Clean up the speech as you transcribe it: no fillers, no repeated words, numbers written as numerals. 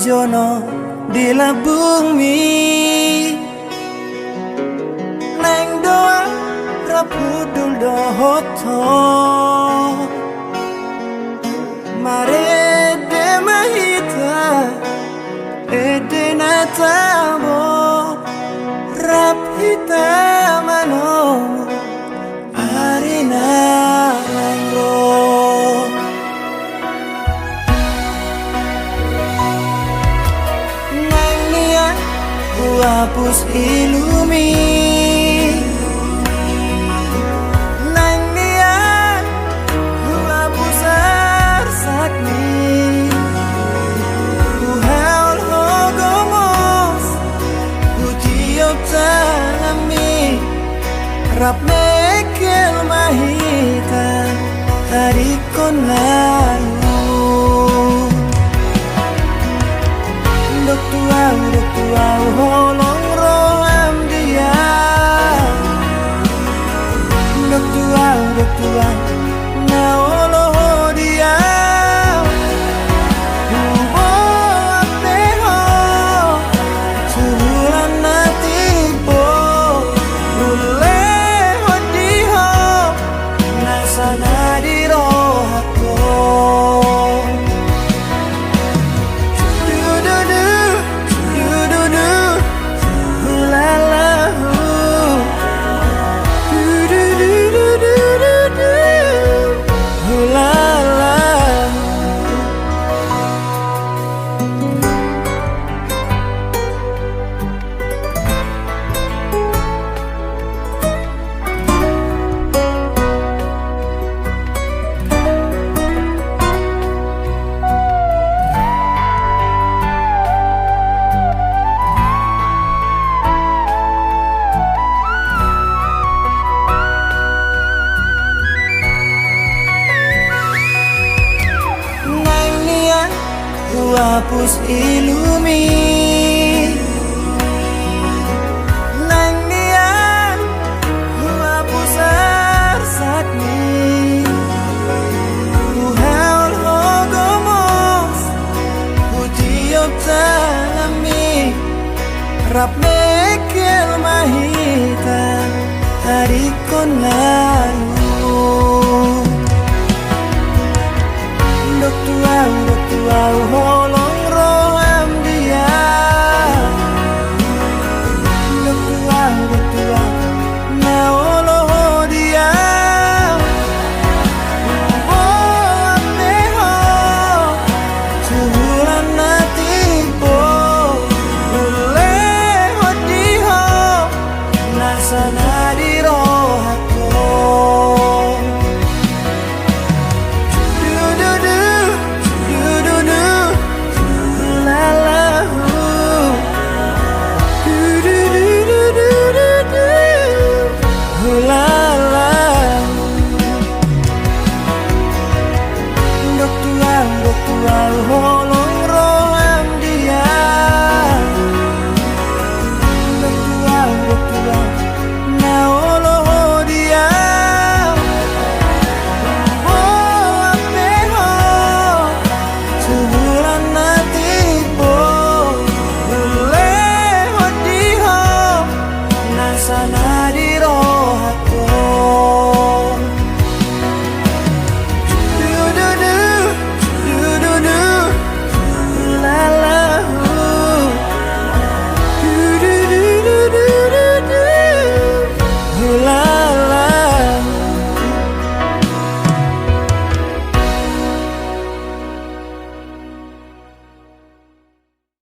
jono di bumi neng doa rapudul dohoto mare de mahita ede natabo rapita mano arina langro hapus ilumi nang niat ku hapus arsakni ku haul hogomos ku tiup tanami rap mekel mahita harikon lalu dok tuau holong roam dia dok tuau na olo dia ubo apeho suhulan natipo ule hodiho nasana di rohako hapus ilumi nang niat ku hapus arsakni ku haul hogomos ku tiup tanami rap mekel mahita harikon lalu